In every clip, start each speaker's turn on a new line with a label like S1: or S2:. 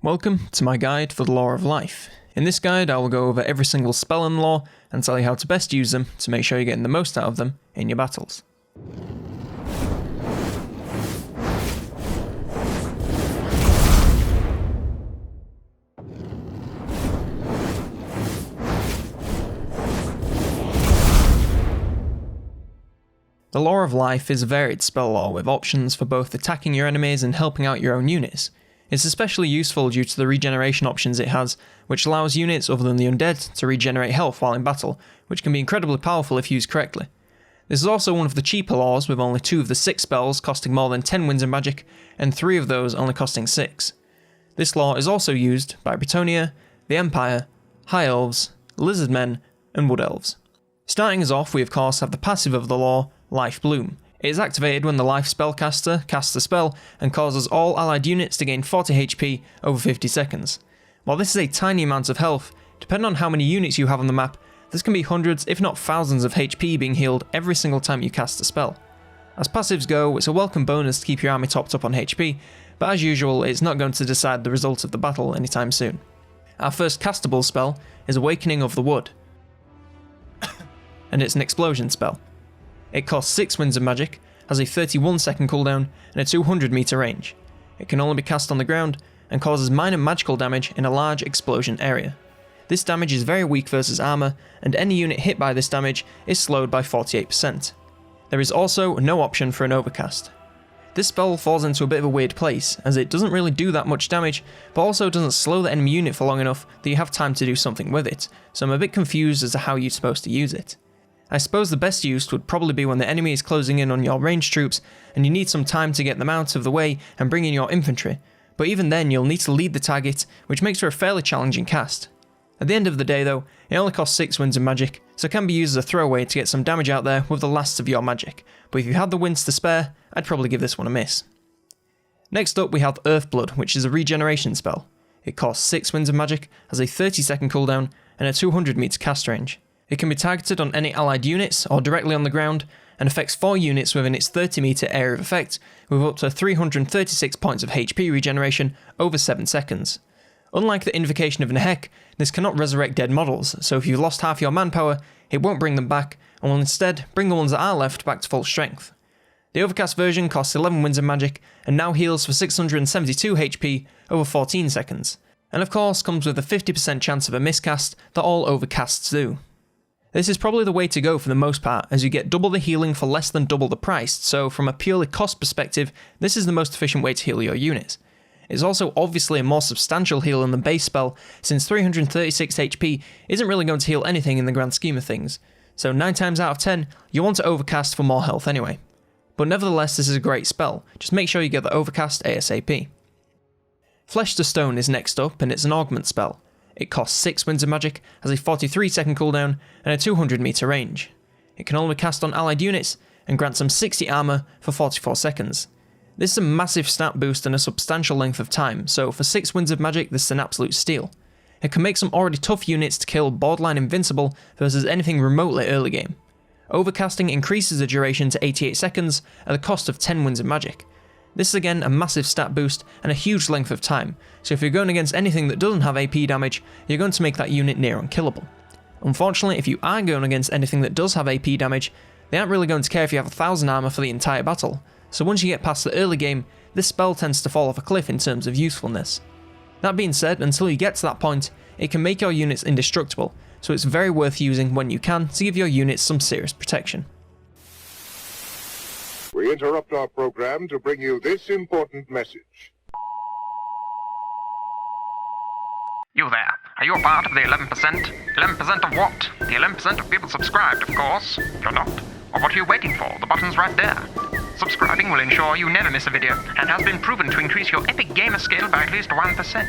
S1: Welcome to my guide for the Lore of Life. In this guide I will go over every single spell in the lore and tell you how to best use them to make sure you're getting the most out of them in your battles. The Lore of Life is a varied spell lore with options for both attacking your enemies and helping out your own units. It's especially useful due to the regeneration options it has, which allows units other than the undead to regenerate health while in battle, which can be incredibly powerful if used correctly. This is also one of the cheaper lores, with only 2 of the 6 spells costing more than 10 winds of magic, and 3 of those only costing 6. This lore is also used by Bretonnia, the Empire, High Elves, Lizardmen, and Wood Elves. Starting us off, we of course have the passive of the lore, Life Bloom. It is activated when the Life spellcaster casts a spell and causes all allied units to gain 40 HP over 50 seconds. While this is a tiny amount of health, depending on how many units you have on the map, this can be hundreds if not thousands of HP being healed every single time you cast a spell. As passives go, it's a welcome bonus to keep your army topped up on HP, but as usual it's not going to decide the result of the battle anytime soon. Our first castable spell is Awakening of the Wood, and it's an explosion spell. It costs 6 winds of magic, has a 31 second cooldown, and a 200 meter range. It can only be cast on the ground, and causes minor magical damage in a large explosion area. This damage is very weak versus armor, and any unit hit by this damage is slowed by 48%. There is also no option for an Overcast. This spell falls into a bit of a weird place, as it doesn't really do that much damage, but also doesn't slow the enemy unit for long enough that you have time to do something with it, so I'm a bit confused as to how you're supposed to use it. I suppose the best use would probably be when the enemy is closing in on your ranged troops and you need some time to get them out of the way and bring in your infantry, but even then you'll need to lead the target, which makes for a fairly challenging cast. At the end of the day though, it only costs 6 winds of magic, so it can be used as a throwaway to get some damage out there with the last of your magic, but if you had the winds to spare, I'd probably give this one a miss. Next up we have Earthblood, which is a regeneration spell. It costs 6 winds of magic, has a 30 second cooldown, and a 200 meter cast range. It can be targeted on any allied units or directly on the ground, and affects 4 units within its 30 meter area of effect, with up to 336 points of HP regeneration over 7 seconds. Unlike the Invocation of Nehek, this cannot resurrect dead models, so if you've lost half your manpower, it won't bring them back, and will instead bring the ones that are left back to full strength. The Overcast version costs 11 winds of magic, and now heals for 672 HP over 14 seconds, and of course comes with a 50% chance of a miscast that all Overcasts do. This is probably the way to go for the most part, as you get double the healing for less than double the price, so from a purely cost perspective, this is the most efficient way to heal your units. It's also obviously a more substantial heal than the base spell, since 336 HP isn't really going to heal anything in the grand scheme of things, so 9 times out of 10, you want to Overcast for more health anyway. But nevertheless this is a great spell, just make sure you get the Overcast ASAP. Flesh to Stone is next up, and it's an augment spell. It costs 6 winds of magic, has a 43 second cooldown, and a 200 meter range. It can only be cast on allied units, and grants them 60 armor for 44 seconds. This is a massive stat boost and a substantial length of time, so for 6 winds of magic this is an absolute steal. It can make some already tough units to kill borderline invincible versus anything remotely early game. Overcasting increases the duration to 88 seconds at the cost of 10 winds of magic. This is again a massive stat boost and a huge length of time, so if you're going against anything that doesn't have AP damage, you're going to make that unit near unkillable. Unfortunately, if you are going against anything that does have AP damage, they aren't really going to care if you have 1000 armor for the entire battle, so once you get past the early game, this spell tends to fall off a cliff in terms of usefulness. That being said, until you get to that point, it can make your units indestructible, so it's very worth using when you can to give your units some serious protection.
S2: We interrupt our program to bring you this important message.
S3: You there, are you a part of the 11%? 11% of what? The 11% of people subscribed, of course. If you're not, well, what are you waiting for? The button's right there. Subscribing will ensure you never miss a video, and has been proven to increase your epic gamer skill by at least 1%.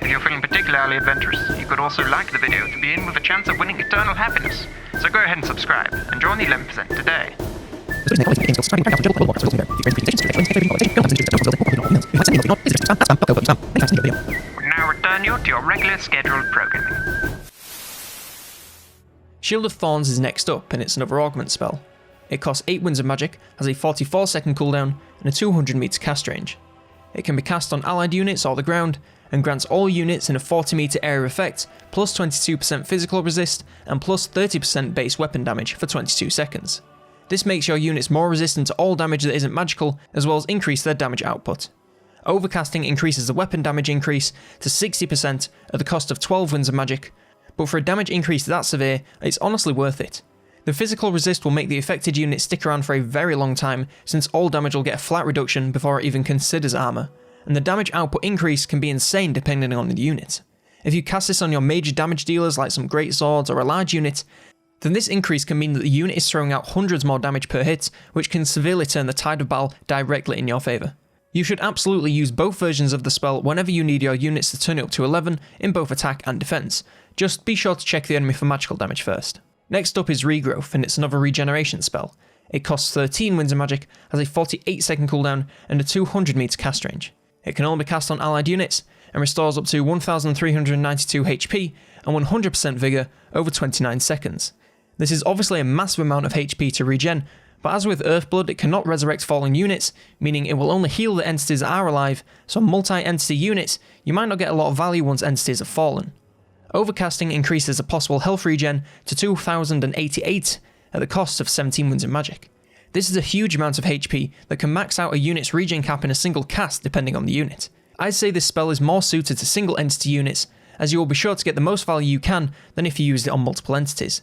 S3: If you're feeling particularly adventurous, you could also like the video to be in with a chance of winning eternal happiness. So go ahead and subscribe, and join the 11% today. We now return you to your regular scheduled programming.
S1: Shield of Thorns is next up, and it's another augment spell. It costs 8 winds of magic, has a 44 second cooldown, and a 200 meter cast range. It can be cast on allied units or the ground, and grants all units in a 40 meter area effect plus 22% physical resist and plus 30% base weapon damage for 22 seconds. This makes your units more resistant to all damage that isn't magical, as well as increase their damage output. Overcasting increases the weapon damage increase to 60% at the cost of 12 winds of magic, but for a damage increase that severe, it's honestly worth it. The physical resist will make the affected unit stick around for a very long time, since all damage will get a flat reduction before it even considers armor, and the damage output increase can be insane depending on the unit. If you cast this on your major damage dealers like some great swords or a large unit, then this increase can mean that the unit is throwing out hundreds more damage per hit, which can severely turn the tide of battle directly in your favour. You should absolutely use both versions of the spell whenever you need your units to turn up to 11 in both attack and defense. Just be sure to check the enemy for magical damage first. Next up is Regrowth, and it's another regeneration spell. It costs 13 winds of magic, has a 48 second cooldown and a 200 meter cast range. It can only be cast on allied units, and restores up to 1392 HP and 100% vigour over 29 seconds. This is obviously a massive amount of HP to regen, but as with Earthblood, it cannot resurrect fallen units, meaning it will only heal the entities that are alive, so on multi-entity units, you might not get a lot of value once entities have fallen. Overcasting increases the possible health regen to 2088 at the cost of 17 winds of magic. This is a huge amount of HP that can max out a unit's regen cap in a single cast depending on the unit. I'd say this spell is more suited to single entity units, as you will be sure to get the most value you can than if you used it on multiple entities.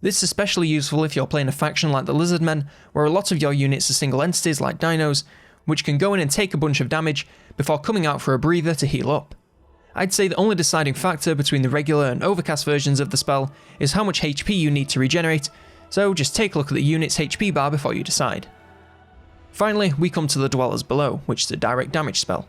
S1: This is especially useful if you're playing a faction like the Lizardmen, where a lot of your units are single entities like dinos, which can go in and take a bunch of damage before coming out for a breather to heal up. I'd say the only deciding factor between the regular and overcast versions of the spell is how much HP you need to regenerate, so just take a look at the unit's HP bar before you decide. Finally, we come to the Dwellers Below, which is a direct damage spell.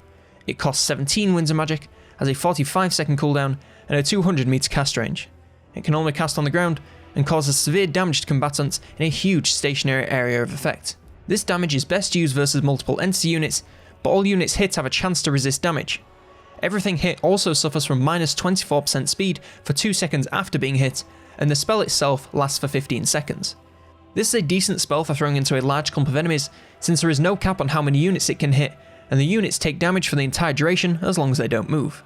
S1: It costs 17 winds of magic, has a 45 second cooldown and a 200 meter cast range. It can only cast on the ground, and causes severe damage to combatants in a huge stationary area of effect. This damage is best used versus multiple entity units, but all units hit have a chance to resist damage. Everything hit also suffers from minus 24% speed for 2 seconds after being hit, and the spell itself lasts for 15 seconds. This is a decent spell for throwing into a large clump of enemies, since there is no cap on how many units it can hit, and the units take damage for the entire duration as long as they don't move.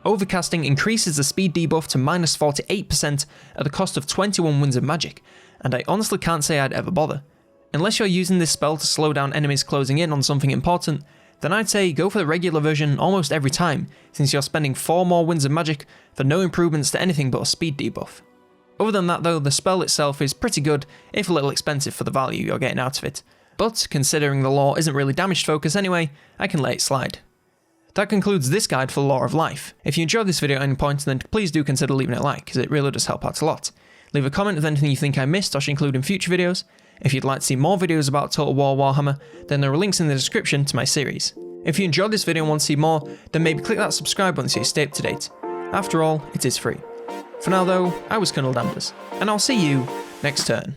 S1: Overcasting increases the speed debuff to minus 48% at the cost of 21 winds of magic, and I honestly can't say I'd ever bother. Unless you're using this spell to slow down enemies closing in on something important, then I'd say go for the regular version almost every time, since you're spending 4 more winds of magic for no improvements to anything but a speed debuff. Other than that though, the spell itself is pretty good, if a little expensive for the value you're getting out of it, but considering the lore isn't really damage focused anyway, I can let it slide. That concludes this guide for the Lore of Life. If you enjoyed this video at any point, then please do consider leaving it a like, as it really does help out a lot. Leave a comment with anything you think I missed or should include in future videos. If you'd like to see more videos about Total War Warhammer, then there are links in the description to my series. If you enjoyed this video and want to see more, then maybe click that subscribe button so you stay up to date. After all, it is free. For now though, I was COLONELDAMNEDERS, and I'll see you next turn.